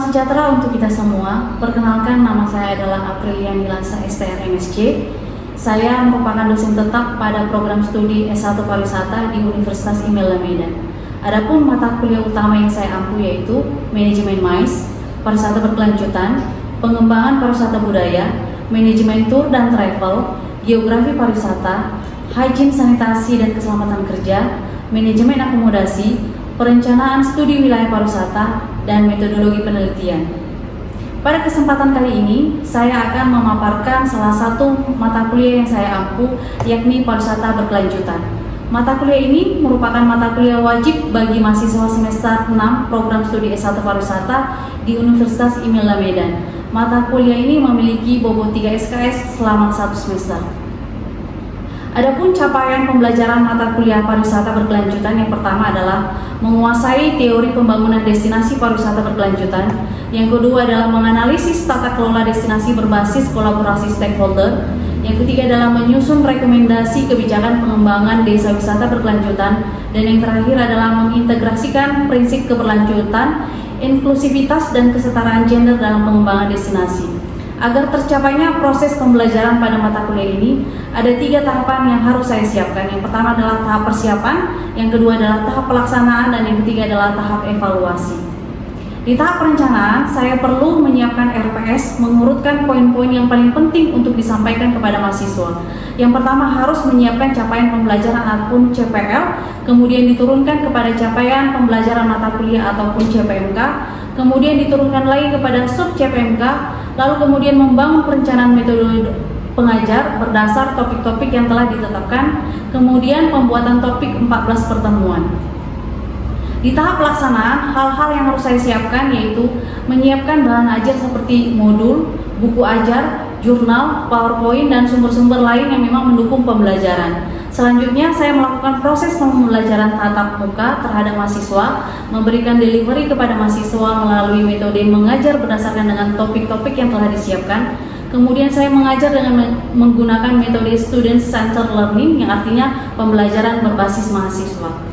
sejahtera untuk kita semua. Perkenalkan, nama saya adalah Apriliani Lasa, STR MSc. Saya merupakan dosen tetap pada program studi S1 Pariwisata di Universitas Imela Medan. Adapun mata kuliah utama yang saya ampu yaitu Manajemen MICE, Pariwisata Berkelanjutan, Pengembangan Pariwisata Budaya, Manajemen Tour dan Travel, Geografi Pariwisata, Hygiene Sanitasi dan Keselamatan Kerja, Manajemen Akomodasi, Perencanaan Studi Wilayah Pariwisata, dan Metodologi Penelitian. Pada kesempatan kali ini, saya akan memaparkan salah satu mata kuliah yang saya ampu, yakni Pariwisata Berkelanjutan. Mata kuliah ini merupakan mata kuliah wajib bagi mahasiswa semester 6 program studi S1 Pariwisata di Universitas Imela Medan. Mata kuliah ini memiliki bobot 3 SKS selama 1 semester. Adapun capaian pembelajaran mata kuliah pariwisata berkelanjutan, yang pertama adalah menguasai teori pembangunan destinasi pariwisata berkelanjutan. Yang kedua adalah menganalisis tata kelola destinasi berbasis kolaborasi stakeholder. Yang ketiga adalah menyusun rekomendasi kebijakan pengembangan desa wisata berkelanjutan. Dan yang terakhir adalah mengintegrasikan prinsip keberlanjutan, inklusivitas dan kesetaraan gender dalam pengembangan destinasi. Agar tercapainya proses pembelajaran pada mata kuliah ini, ada 3 tahapan yang harus saya siapkan. Yang pertama adalah tahap persiapan, yang kedua adalah tahap pelaksanaan, dan yang ketiga adalah tahap evaluasi. Di tahap perencanaan, saya perlu menyiapkan RPS, mengurutkan poin-poin yang paling penting untuk disampaikan kepada mahasiswa. Yang pertama harus menyiapkan capaian pembelajaran ataupun CPL, kemudian diturunkan kepada capaian pembelajaran mata kuliah ataupun CPMK, kemudian diturunkan lagi kepada sub CPMK, lalu kemudian membangun perencanaan metode pengajar berdasar topik-topik yang telah ditetapkan, kemudian pembuatan topik 14 pertemuan. Di tahap pelaksanaan, hal-hal yang harus saya siapkan yaitu menyiapkan bahan ajar seperti modul, buku ajar, jurnal, PowerPoint, dan sumber-sumber lain yang memang mendukung pembelajaran. Selanjutnya, saya melakukan proses pembelajaran tatap muka terhadap mahasiswa, memberikan delivery kepada mahasiswa melalui metode mengajar berdasarkan dengan topik-topik yang telah disiapkan. Kemudian saya mengajar dengan menggunakan metode student-centered learning, yang artinya pembelajaran berbasis mahasiswa.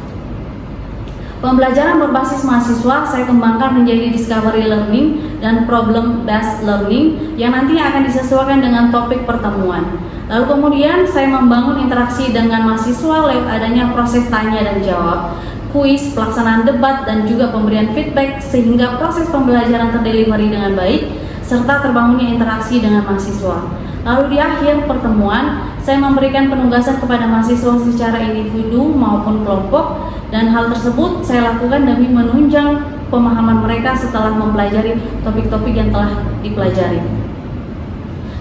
Pembelajaran berbasis mahasiswa saya kembangkan menjadi discovery learning dan problem based learning yang nantinya akan disesuaikan dengan topik pertemuan. Lalu kemudian saya membangun interaksi dengan mahasiswa lewat adanya proses tanya dan jawab, kuis, pelaksanaan debat, dan juga pemberian feedback sehingga proses pembelajaran terdelivery dengan baik serta terbangunnya interaksi dengan mahasiswa. Lalu di akhir pertemuan, saya memberikan penugasan kepada mahasiswa secara individu maupun kelompok, dan hal tersebut saya lakukan demi menunjang pemahaman mereka setelah mempelajari topik-topik yang telah dipelajari.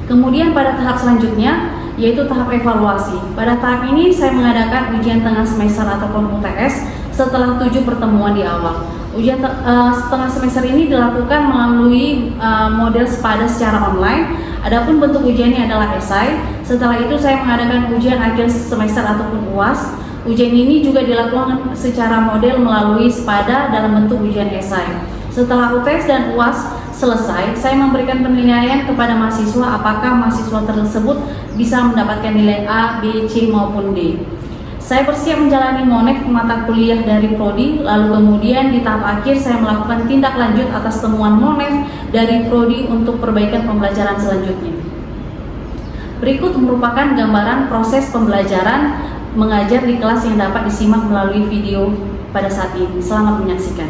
Kemudian pada tahap selanjutnya, yaitu tahap evaluasi. Pada tahap ini saya mengadakan ujian tengah semester ataupun UTS setelah 7 pertemuan di awal. Ujian setengah semester ini dilakukan melalui model SPADA secara online. Adapun bentuk ujiannya adalah esai. Setelah itu saya mengadakan ujian akhir semester ataupun UAS. Ujian ini juga dilakukan secara model melalui SPADA dalam bentuk ujian esai. Setelah UTS dan UAS selesai, saya memberikan penilaian kepada mahasiswa apakah mahasiswa tersebut bisa mendapatkan nilai A, B, C maupun D. Saya bersiap menjalani monek mata kuliah dari Prodi, lalu kemudian di tahap akhir saya melakukan tindak lanjut atas temuan monek dari Prodi untuk perbaikan pembelajaran selanjutnya. Berikut merupakan gambaran proses pembelajaran mengajar di kelas yang dapat disimak melalui video pada saat ini. Selamat menyaksikan.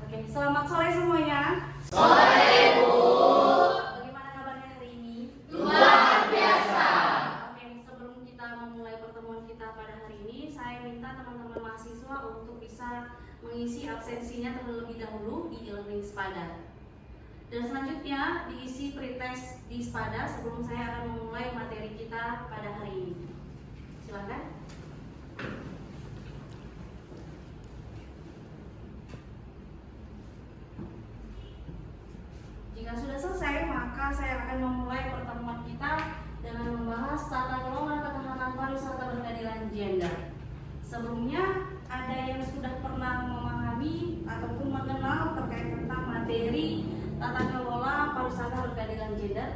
Oke, selamat sore semuanya. Sore, Bu. Bagaimana kabarnya hari ini? Luar biasa. Oke, sebelum kita memulai pertemuan kita pada hari ini, saya minta teman-teman mahasiswa untuk bisa mengisi absensinya terlebih dahulu di e-learning SPADA. Dan selanjutnya diisi pretest di SPADA sebelum saya akan memulai materi kita pada hari ini. Silakan. Jika sudah selesai, maka saya akan memulai pertemuan kita dengan membahas tata kelola ketahanan pariwisata berkeadilan gender. Sebelumnya, ada yang sudah pernah memahami ataupun mengenal terkait tentang materi tata kelola pariwisata berkeadilan gender?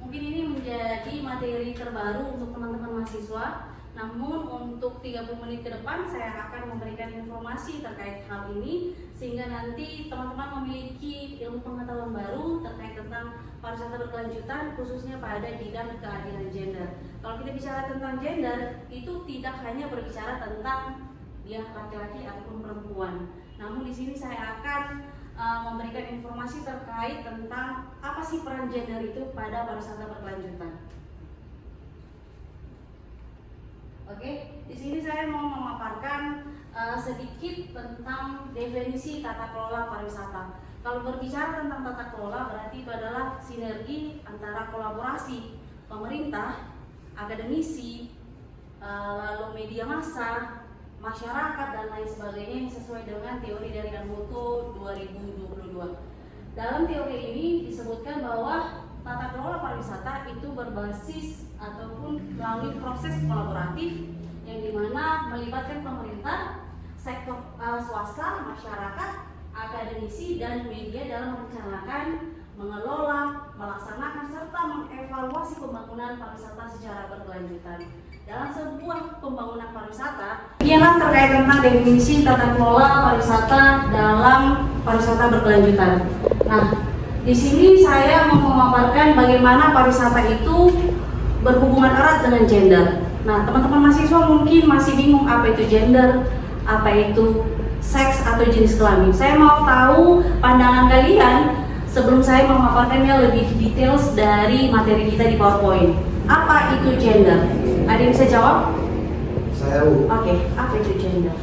Mungkin ini menjadi materi terbaru untuk teman-teman mahasiswa. Namun untuk 30 menit ke depan saya akan memberikan informasi terkait hal ini sehingga nanti teman-teman memiliki ilmu pengetahuan baru terkait tentang pariwisata berkelanjutan khususnya pada bidang keadilan gender. Kalau kita bicara tentang gender itu tidak hanya berbicara tentang dia laki-laki ataupun perempuan. Namun di sini saya akan memberikan informasi terkait tentang apa sih peran gender itu pada pariwisata berkelanjutan. Oke, di sini saya mau memaparkan sedikit tentang definisi tata kelola pariwisata. Kalau berbicara tentang tata kelola berarti itu adalah sinergi antara kolaborasi pemerintah, akademisi, lalu media massa, masyarakat dan lain sebagainya yang sesuai dengan teori dari Anmoto 2022. Dalam teori ini disebutkan bahwa tata kelola pariwisata itu berbasis ataupun melalui proses kolaboratif yang dimana melibatkan pemerintah, sektor swasta, masyarakat, akademisi dan media dalam merencanakan, mengelola, melaksanakan serta mengevaluasi pembangunan pariwisata secara berkelanjutan. Dalam sebuah pembangunan pariwisata, ialah terkait tentang definisi tata kelola pariwisata dalam pariwisata berkelanjutan. Nah, di sini saya mau memaparkan bagaimana pariwisata itu berhubungan erat dengan gender. Nah, teman-teman mahasiswa mungkin masih bingung apa itu gender, apa itu seks atau jenis kelamin. Saya mau tahu pandangan kalian sebelum saya memaparkannya lebih details dari materi kita di PowerPoint. Apa itu gender? Ada yang bisa jawab? Saya Bu. Oke, apa itu gender?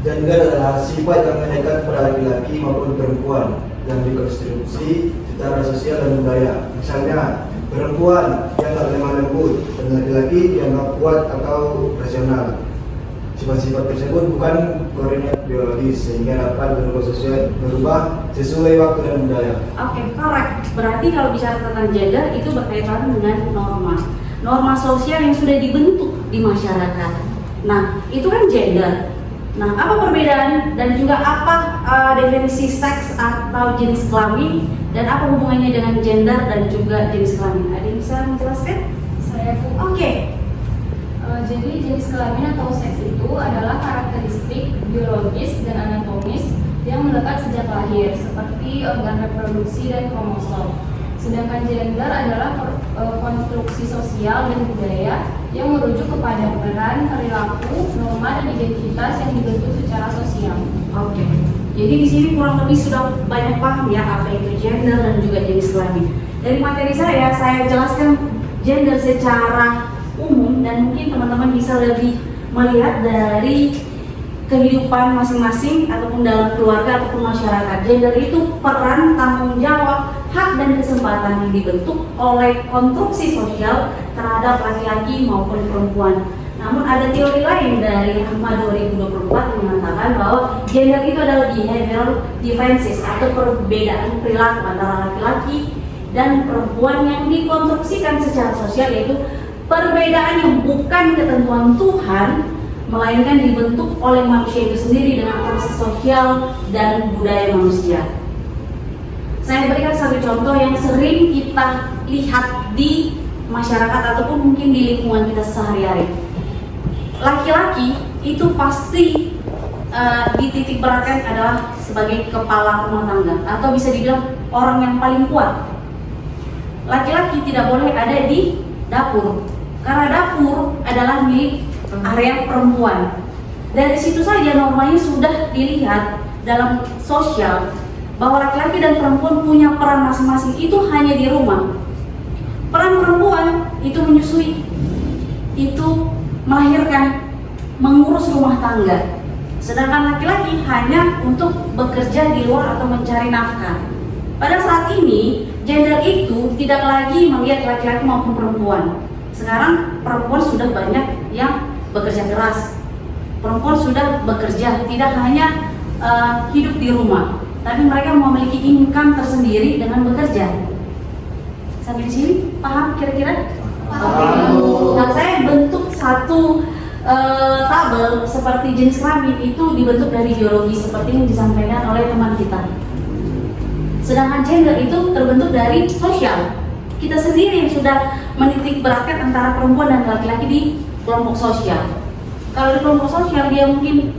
Gender adalah sifat yang menyekat pada laki-laki maupun perempuan yang dikonstruksi secara sosial dan budaya. Misalnya, perempuan dianggap lemah lembut dan laki-laki dianggap kuat atau rasional. Sifat-sifat tersebut bukan koordinat biologis sehingga dapat berubah sesuai waktu dan budaya. Oke, correct. Berarti kalau bicara tentang gender itu berkaitan dengan norma sosial yang sudah dibentuk di masyarakat. Nah, itu kan gender. Nah, apa perbedaan dan juga apa definisi seks atau jenis kelamin dan apa hubungannya dengan gender dan juga jenis kelamin? Ada yang bisa menjelaskan? Saya Bu. Oke. Jadi jenis kelamin atau seks itu adalah karakteristik biologis dan anatomis yang melekat sejak lahir seperti organ reproduksi dan kromosom. Sedangkan gender adalah konstruksi sosial dan budaya yang merujuk kepada peran, perilaku, norma dan identitas yang dibentuk secara sosial. Oke. Jadi di sini kurang lebih sudah banyak paham ya apa itu gender dan juga jenis kelamin. Dari materi saya jelaskan gender secara umum dan mungkin teman-teman bisa lebih melihat dari kehidupan masing-masing ataupun dalam keluarga ataupun masyarakat. Gender itu peran, tanggung jawab, hak dan kesempatan yang dibentuk oleh konstruksi sosial terhadap laki-laki maupun perempuan. Namun ada teori lain dari AHMA 2024 yang mengatakan bahwa gender itu adalah behavioral differences atau perbedaan perilaku antara laki-laki dan perempuan yang dikonstruksikan secara sosial, yaitu perbedaan yang bukan ketentuan Tuhan melainkan dibentuk oleh manusia itu sendiri dengan proses sosial dan budaya manusia. Saya berikan satu contoh yang sering kita lihat di masyarakat ataupun mungkin di lingkungan kita sehari-hari. Laki-laki itu pasti dititik beratkan adalah sebagai kepala rumah tangga atau bisa dibilang orang yang paling kuat. Laki-laki tidak boleh ada di dapur karena dapur adalah milik area perempuan. Dari situ saja normanya sudah dilihat dalam sosial bahwa laki-laki dan perempuan punya peran masing-masing, itu hanya di rumah. Peran perempuan itu menyusui, itu melahirkan, mengurus rumah tangga. Sedangkan laki-laki hanya untuk bekerja di luar atau mencari nafkah. Pada saat ini, gender itu tidak lagi melihat laki-laki maupun perempuan. Sekarang perempuan sudah banyak yang bekerja keras. Perempuan sudah bekerja, tidak hanya hidup di rumah, tapi mereka memiliki income tersendiri dengan bekerja. Sampai di sini paham kira-kira? Paham. Nah, saya bentuk satu tabel seperti jenis kelamin itu dibentuk dari biologi seperti yang disampaikan oleh teman kita. Sedangkan gender itu terbentuk dari sosial. Kita sendiri yang sudah menitik beratkan antara perempuan dan laki-laki di kelompok sosial. Kalau di kelompok sosial dia mungkin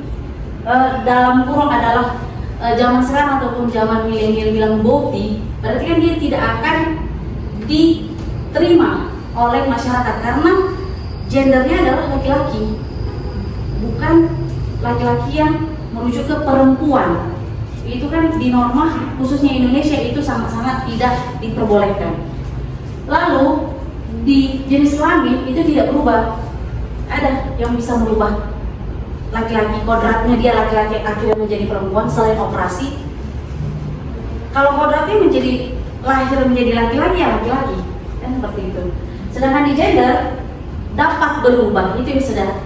dalam kurung adalah zaman sekarang ataupun zaman milenial bilang boti, berarti kan dia tidak akan diterima oleh masyarakat karena gendernya adalah laki-laki, bukan laki-laki yang merujuk ke perempuan. Itu kan di norma khususnya Indonesia itu sangat-sangat tidak diperbolehkan. Lalu di jenis kelamin itu tidak berubah. Ada yang bisa merubah laki-laki, kodratnya dia laki-laki akhirnya menjadi perempuan selain operasi. Kalau kodratnya menjadi lahir menjadi laki-laki ya laki-laki, kan seperti itu. Sedangkan di gender dapat berubah, itu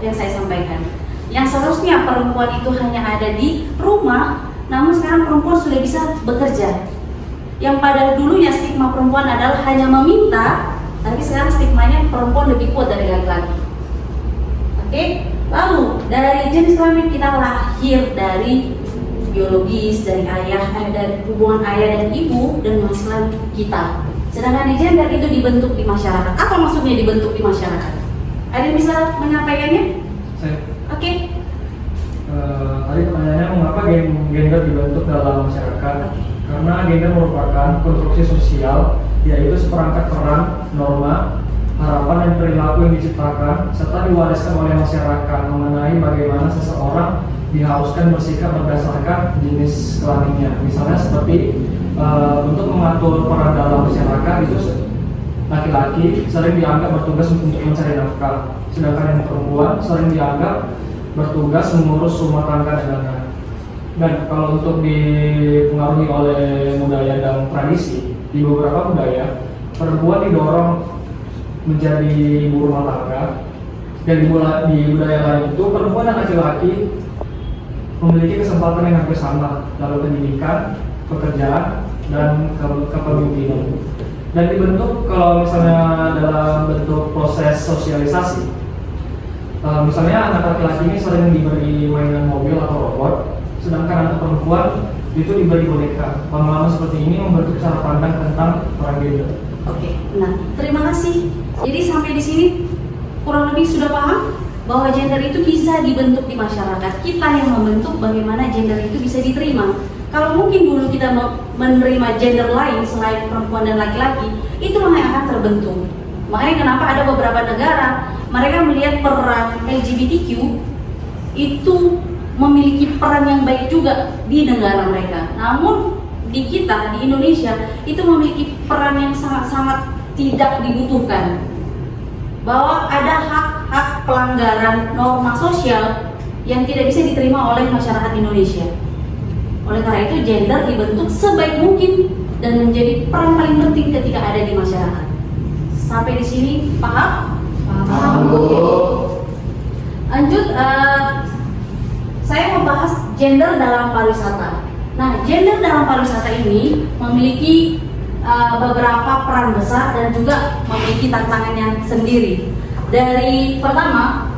yang saya sampaikan. Yang seharusnya perempuan itu hanya ada di rumah, namun sekarang perempuan sudah bisa bekerja. Yang pada dulunya stigma perempuan adalah hanya meminta, tapi sekarang stigmanya perempuan lebih kuat dari laki-laki. Oke, lalu dari jenis kelamin kita lahir dari biologis, dari dari hubungan ayah dan ibu dan menghasilkan kita. Sedangkan di gender itu dibentuk di masyarakat. Apa maksudnya dibentuk di masyarakat? Ada yang bisa menyampaikannya? Saya. Oke. Tadi pertanyaannya mengapa gender dibentuk dalam masyarakat? Karena gender merupakan konstruksi sosial, yaitu seperangkat peran, norma, harapan dan perilaku yang diciptakan serta diwariskan oleh masyarakat mengenai bagaimana seseorang diharuskan bersikap berdasarkan jenis kelaminnya. Misalnya seperti untuk mengatur peran dalam masyarakat itu laki-laki sering dianggap bertugas untuk mencari nafkah, sedangkan yang perempuan sering dianggap bertugas mengurus rumah tangga dan anak. Dan kalau untuk dipengaruhi oleh budaya dan tradisi, di beberapa budaya perempuan didorong menjadi ibu rumah tangga, dan di budaya lain itu perempuan dan laki-laki memiliki kesempatan yang hampir sama dalam pendidikan, pekerjaan, dan kepemimpinan. Dan dibentuk kalau misalnya dalam bentuk proses sosialisasi, misalnya anak laki-laki ini sering diberi mainan mobil atau robot, sedangkan anak perempuan itu diberi boneka. Pengalaman seperti ini membentuk cara pandang tentang peran gender. Oke, nah terima kasih. Jadi sampai di sini kurang lebih sudah paham bahwa gender itu bisa dibentuk di masyarakat. Kita yang membentuk bagaimana gender itu bisa diterima. Kalau mungkin dulu kita menerima gender lain selain perempuan dan laki-laki, itulah yang akan terbentuk. Makanya kenapa ada beberapa negara mereka melihat peran LGBTQ itu memiliki peran yang baik juga di negara mereka. Namun di kita, di Indonesia, itu memiliki peran yang sangat-sangat tidak dibutuhkan. Bahwa ada hak-hak pelanggaran norma sosial yang tidak bisa diterima oleh masyarakat Indonesia. Oleh karena itu gender dibentuk sebaik mungkin dan menjadi peran paling penting ketika ada di masyarakat. Sampai di sini paham? Paham, Bu. Lanjut, saya membahas gender dalam pariwisata. Nah, gender dalam pariwisata ini memiliki beberapa peran besar dan juga memiliki tantangannya sendiri. Dari pertama,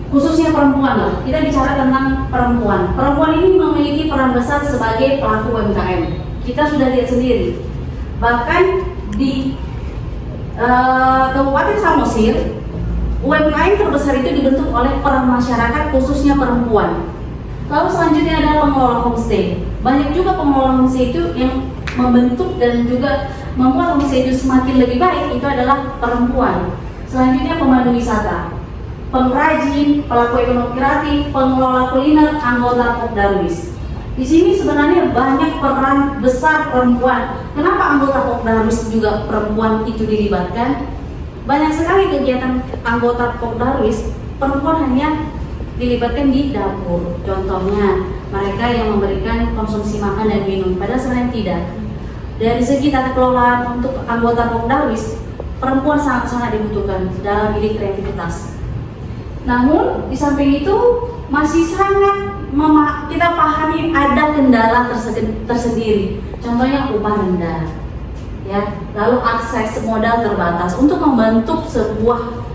khususnya perempuan lah, kita bicara tentang perempuan. Perempuan ini memiliki peran besar sebagai pelaku UMKM. Kita sudah lihat sendiri. Bahkan di Kabupaten Samosir, UMKM terbesar itu dibentuk oleh peran masyarakat khususnya perempuan. Lalu selanjutnya ada pengelola homestay. Banyak juga pengelola homestay itu yang membentuk dan juga membuat homestay itu semakin lebih baik itu adalah perempuan. Selanjutnya pemandu wisata, pengrajin, pelaku ekonomi kreatif, pengelola kuliner, anggota Pokdarwis. Di sini sebenarnya banyak peran besar perempuan. Kenapa anggota Pokdarwis juga perempuan itu dilibatkan? Banyak sekali kegiatan anggota Pokdarwis perempuan hanya dilibatkan di dapur. Contohnya, mereka yang memberikan konsumsi makan dan minum, padahal sebenarnya tidak. Dari segi tata kelola untuk anggota Pokdarwis, perempuan sangat-sangat dibutuhkan dalam bidang kreativitas. Namun, di samping itu masih sangat kita pahami ada kendala tersendiri. Contohnya upah rendah, ya. Lalu akses modal terbatas. Untuk membentuk sebuah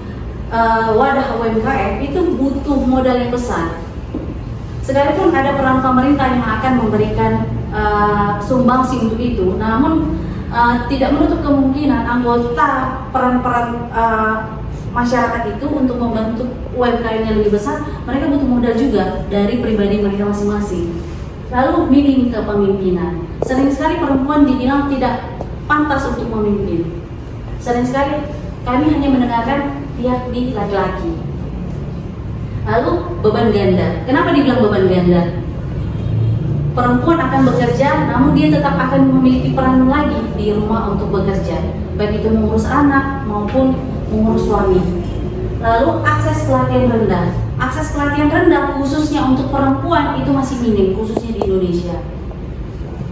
wadah UMKM itu butuh modal yang besar. Sekalipun ada peran pemerintah yang akan memberikan sumbangsi untuk itu, namun tidak menutup kemungkinan anggota peran-peran masyarakat itu untuk membentuk UMKM-nya lebih besar, mereka butuh modal juga dari pribadi mereka masing-masing. Lalu minim kepemimpinan. Sering sekali perempuan dibilang tidak pantas untuk memimpin. Sering sekali kami hanya mendengarkan pihak di laki-laki. Lalu beban ganda. Kenapa dibilang beban ganda? Perempuan akan bekerja, namun dia tetap akan memiliki peran lagi di rumah untuk bekerja, baik itu mengurus anak maupun mengurus suami. Lalu akses pelatihan rendah. Akses pelatihan rendah khususnya untuk perempuan itu masih minim, khususnya di Indonesia.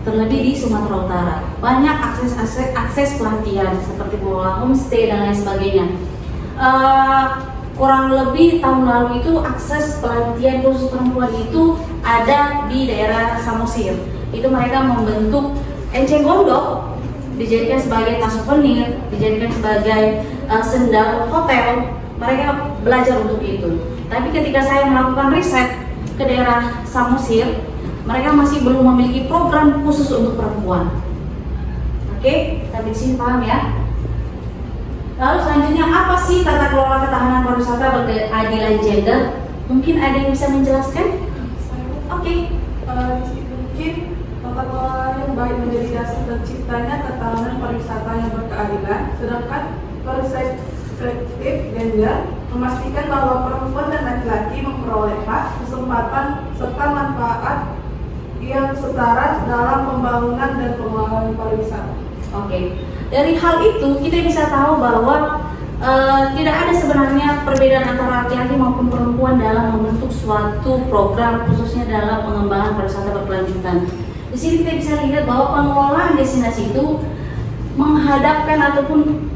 Terlebih di Sumatera Utara. Banyak akses pelatihan seperti pengelola homestay dan lain sebagainya. Kurang lebih tahun lalu itu akses pelatihan khusus perempuan itu ada di daerah Samosir. Itu mereka membentuk enceng gondok, dijadikan sebagai tas souvenir, dijadikan sebagai sendal hotel. Mereka belajar untuk itu. Tapi ketika saya melakukan riset ke daerah Samosir, mereka masih belum memiliki program khusus untuk perempuan. Oke, sampai di sini paham ya? Lalu selanjutnya apa sih tata kelola ketahanan pariwisata berkeadilan gender? Mungkin ada yang bisa menjelaskan? Oke. Mungkin tata kelola yang baik menjadi dasar terciptanya ketahanan pariwisata yang berkeadilan, sedangkan perspektif gender memastikan bahwa perempuan dan laki-laki memperoleh hak, kesempatan, serta manfaat yang setara dalam pembangunan dan pengelolaan pariwisata. Oke. Dari hal itu kita bisa tahu bahwa tidak ada sebenarnya perbedaan antara laki-laki maupun perempuan dalam membentuk suatu program khususnya dalam pengembangan pariwisata berkelanjutan. Di sini kita bisa lihat bahwa pengelolaan destinasi itu menghadapkan ataupun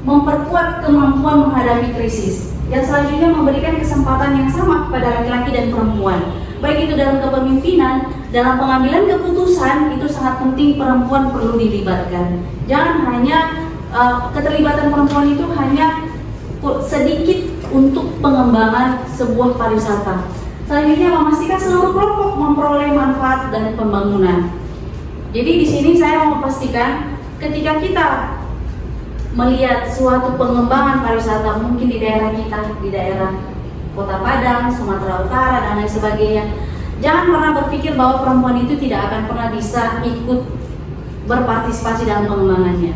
memperkuat kemampuan menghadapi krisis. Yang selanjutnya memberikan kesempatan yang sama kepada laki-laki dan perempuan. Baik itu dalam kepemimpinan, dalam pengambilan keputusan itu sangat penting perempuan perlu dilibatkan. Jangan hanya keterlibatan perempuan itu hanya sedikit untuk pengembangan sebuah pariwisata. Selanjutnya memastikan seluruh kelompok memperoleh manfaat dan pembangunan. Jadi di sini saya mau pastikan ketika kita melihat suatu pengembangan pariwisata mungkin di daerah kita, di daerah Kota Padang, Sumatera Utara dan lain sebagainya, jangan pernah berpikir bahwa perempuan itu tidak akan pernah bisa ikut berpartisipasi dalam pengembangannya.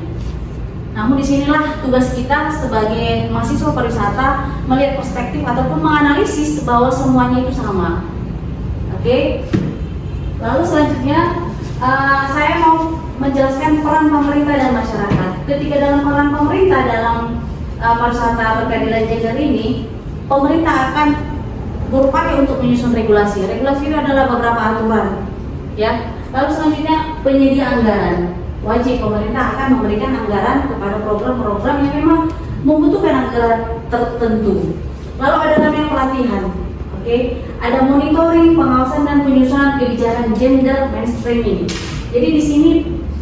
Namun disinilah tugas kita sebagai mahasiswa pariwisata melihat perspektif ataupun menganalisis bahwa semuanya itu sama. Oke. Lalu selanjutnya saya mau menjelaskan peran pemerintah dan masyarakat. Ketika dalam peran pemerintah dalam pariwisata berkeadilan gender ini, pemerintah akan berupaya untuk menyusun regulasi. Regulasi itu adalah beberapa aturan, ya. Lalu selanjutnya penyedia anggaran. Wajib pemerintah akan memberikan anggaran kepada program-program yang memang membutuhkan anggaran tertentu. Lalu ada namanya pelatihan, oke? Ada monitoring, pengawasan dan penyusunan kebijakan gender mainstreaming. Jadi di sini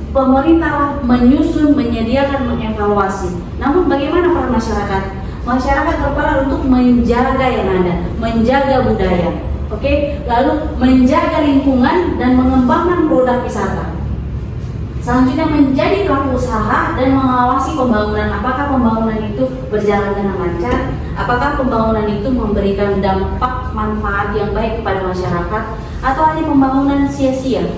pemerintah menyusun, menyediakan, mengevaluasi. Namun bagaimana peran masyarakat? Masyarakat berperan untuk menjaga yang ada, menjaga budaya, oke? Lalu menjaga lingkungan dan mengembangkan produk wisata. Selanjutnya menjadi pelaku usaha dan mengawasi pembangunan. Apakah pembangunan itu berjalan dengan lancar? Apakah pembangunan itu memberikan dampak manfaat yang baik kepada masyarakat? Atau hanya pembangunan sia-sia?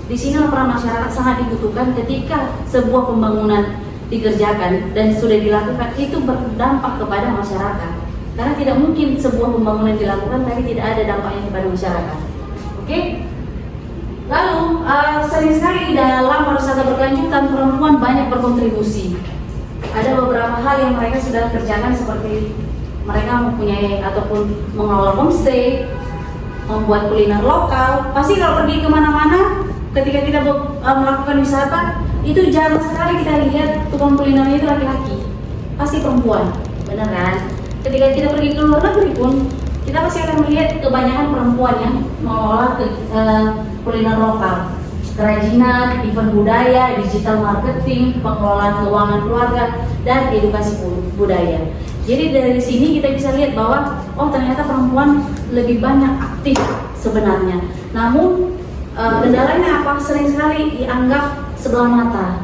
Di sinilah peran masyarakat sangat dibutuhkan ketika sebuah pembangunan dikerjakan dan sudah dilakukan itu berdampak kepada masyarakat. Karena tidak mungkin sebuah pembangunan dilakukan tapi tidak ada dampaknya kepada masyarakat. Oke? Lalu sering sekali dalam pariwisata berkelanjutan perempuan banyak berkontribusi. Ada beberapa hal yang mereka sudah kerjakan seperti mereka mempunyai ataupun mengelola homestay, membuat kuliner lokal. Pasti kalau pergi kemana-mana, ketika kita melakukan wisata, itu jarang sekali kita lihat tukang kulinernya itu laki-laki, pasti perempuan, benar kan? Ketika kita pergi ke luar negeri pun, kita pasti akan melihat kebanyakan perempuan yang mengelola kuliner lokal, kerajinan, event budaya, digital marketing, pengelolaan keuangan keluarga, dan edukasi budaya. Jadi dari sini kita bisa lihat bahwa oh ternyata perempuan lebih banyak aktif sebenarnya. Namun kendalanya apa? Sering sekali dianggap sebelah mata.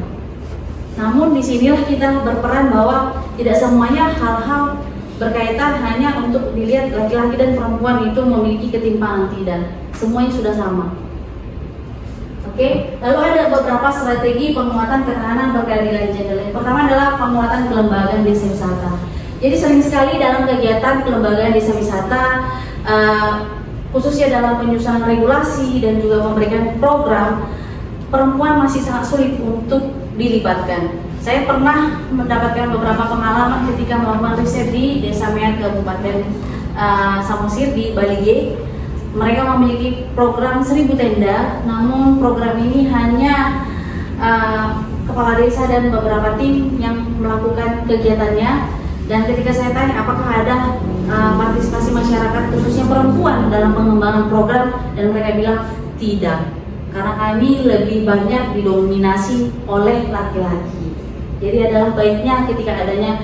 Namun disinilah kita berperan bahwa tidak semuanya hal-hal berkaitan hanya untuk dilihat laki-laki dan perempuan itu memiliki ketimpangan, tidak. Semuanya sudah sama. Oke, lalu ada beberapa strategi penguatan ketahanan berkeadilan gender. Yang pertama adalah penguatan kelembagaan desa wisata. Jadi sering sekali dalam kegiatan kelembagaan desa wisata, khususnya dalam penyusunan regulasi dan juga memberikan program, perempuan masih sangat sulit untuk dilibatkan. Saya pernah mendapatkan beberapa pengalaman ketika melakukan riset di Desa Meat Kabupaten Samosir di Bali G. Mereka memiliki program 1000 tenda, namun program ini hanya kepala desa dan beberapa tim yang melakukan kegiatannya. Dan ketika saya tanya apakah ada partisipasi masyarakat khususnya perempuan dalam pengembangan program, dan mereka bilang tidak, karena kami lebih banyak didominasi oleh laki-laki. Jadi adalah baiknya ketika adanya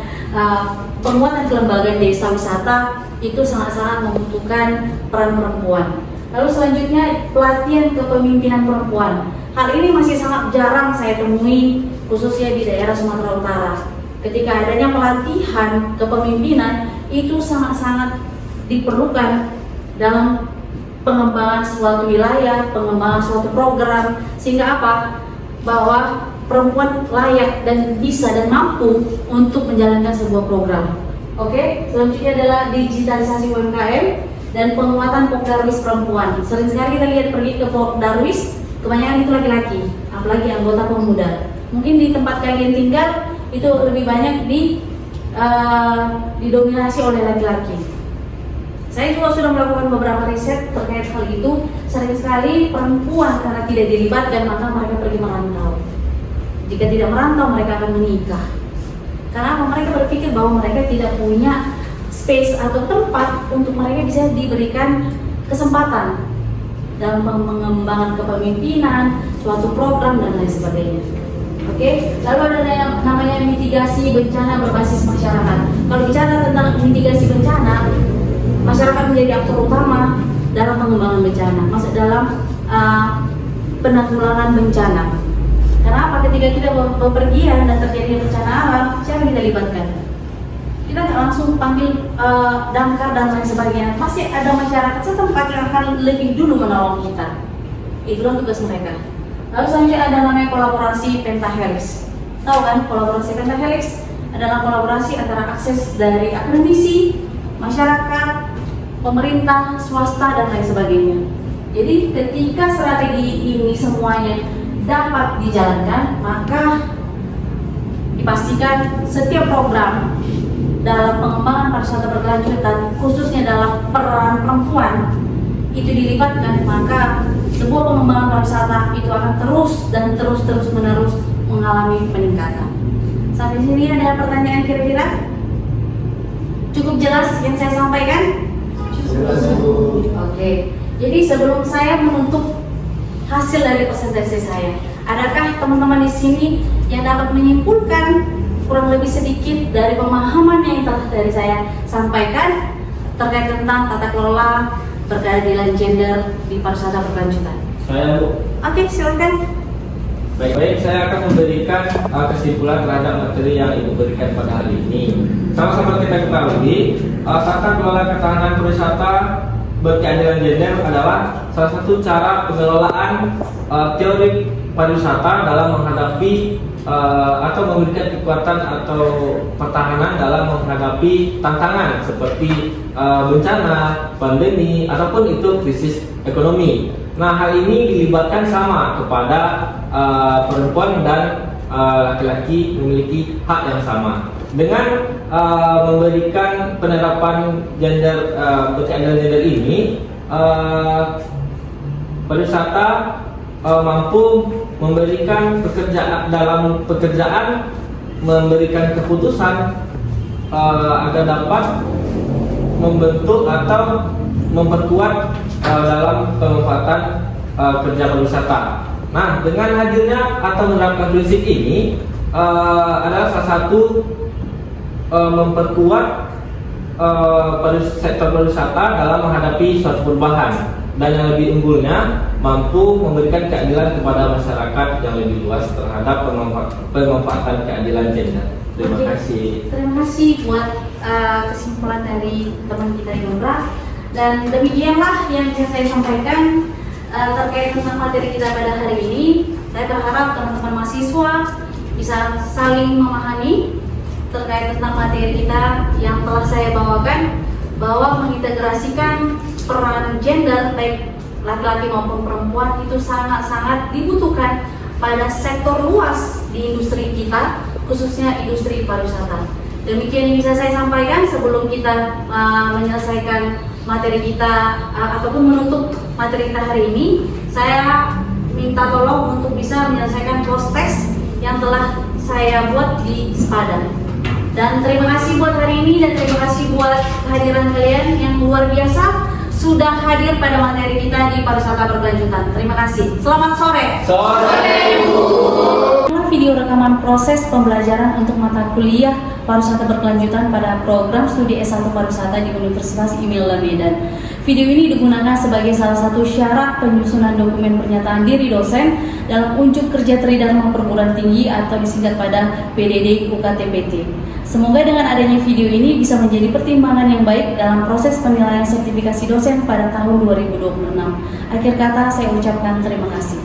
penguatan kelembagaan desa wisata itu sangat-sangat membutuhkan peran perempuan. Lalu selanjutnya pelatihan kepemimpinan perempuan. Hal ini masih sangat jarang saya temui khususnya di daerah Sumatera Utara. Ketika adanya pelatihan kepemimpinan itu sangat-sangat diperlukan dalam pengembangan suatu wilayah, pengembangan suatu program, sehingga apa? Bahwa perempuan layak dan bisa dan mampu untuk menjalankan sebuah program. Oke, selanjutnya adalah digitalisasi UMKM dan penguatan Pokdarwis perempuan. Sering sekali kita lihat pergi ke Pokdarwis, kebanyakan itu laki-laki, apalagi anggota pemuda. Mungkin di tempat kalian tinggal itu lebih banyak didominasi oleh laki-laki. Saya juga sudah melakukan beberapa riset terkait hal itu. Sering sekali perempuan karena tidak dilibatkan maka mereka pergi merantau. Jika tidak merantau mereka akan menikah. Karena mereka berpikir bahwa mereka tidak punya space atau tempat untuk mereka bisa diberikan kesempatan dalam pengembangan kepemimpinan, suatu program dan lain sebagainya. Oke, lalu ada yang namanya mitigasi bencana berbasis masyarakat. Kalau bicara tentang mitigasi bencana, masyarakat menjadi aktor utama dalam pengembangan bencana, masuk dalam penanggulangan bencana. Kenapa? Ketika kita bepergian dan terjadi bencana alam, siapa kita libatkan? Kita nggak langsung panggil damkar dan lain sebagainya. Pasti ada masyarakat setempat yang akan lebih dulu menolong kita. Itulah tugas mereka. Lalu selanjutnya ada namanya kolaborasi pentahelix. Tahu kan kolaborasi pentahelix? Adalah kolaborasi antara akses dari akademisi, masyarakat, pemerintah, swasta dan lain sebagainya. Jadi ketika strategi ini semuanya dapat dijalankan, maka dipastikan setiap program dalam pengembangan pariwisata berkelanjutan, khususnya dalam peran perempuan itu dilibatkan, maka sebuah pengembangan pariwisata itu akan terus dan terus menerus mengalami peningkatan. Sampai sini ada pertanyaan kira-kira? Cukup jelas yang saya sampaikan? Jelas, Bu. Oke. Jadi sebelum saya menutup hasil dari presentasi saya, adakah teman-teman di sini yang dapat menyimpulkan kurang lebih sedikit dari pemahaman yang telah dari saya sampaikan terkait tentang tata kelola berkeadilan gender di pariwisata berkelanjutan? Saya, Bu. Oke, silakan. Baik, saya akan memberikan kesimpulan terhadap materi yang Ibu berikan pada hari ini. Sama-sama kita ketahui, tata kelola ketahanan pariwisata berkeadilan gender adalah salah satu cara pengelolaan teori pariwisata dalam menghadapi atau memberikan kekuatan atau pertahanan dalam menghadapi tantangan seperti bencana, pandemi, ataupun itu krisis ekonomi. Nah, hal ini dilibatkan sama kepada perempuan dan laki-laki memiliki hak yang sama. Dengan memberikan penerapan gender berkeadilan gender ini, pariwisata mampu memberikan dalam pekerjaan, memberikan keputusan agar dapat membentuk atau memperkuat dalam pemanfaatan kerja pariwisata. Nah, dengan hadirnya atau menerapkan prinsip ini adalah salah satu memperkuat sektor pariwisata dalam menghadapi suatu perubahan. dan yang lebih unggulnya mampu memberikan keadilan kepada masyarakat yang lebih luas terhadap pemanfaatan keadilan gender. Terima Oke. kasih. Terima kasih buat kesimpulan dari teman kita Yura. Dan demikianlah yang bisa saya sampaikan terkait tentang materi kita pada hari ini. Saya berharap teman-teman mahasiswa bisa saling memahami terkait tentang materi kita yang telah saya bawakan, bahwa mengintegrasikan peran gender baik laki-laki maupun perempuan itu sangat-sangat dibutuhkan pada sektor luas di industri kita, khususnya industri pariwisata. Demikian yang bisa saya sampaikan sebelum kita menyelesaikan materi kita ataupun menutup materi kita hari ini. Saya minta tolong untuk bisa menyelesaikan proses yang telah saya buat di Sepadan. Dan terima kasih buat hari ini dan terima kasih buat kehadiran kalian yang luar biasa sudah hadir pada materi kita di pariwisata berkelanjutan. Terima kasih. Selamat sore. Video rekaman proses pembelajaran untuk mata kuliah pariwisata berkelanjutan pada program studi S1 pariwisata di Universitas IMILA Medan. Video ini digunakan sebagai salah satu syarat penyusunan dokumen pernyataan diri dosen dalam unjuk kerja tridharma perguruan tinggi atau disingkat pada PDD UKTPT. Semoga dengan adanya video ini bisa menjadi pertimbangan yang baik dalam proses penilaian sertifikasi dosen pada tahun 2026. Akhir kata saya ucapkan terima kasih.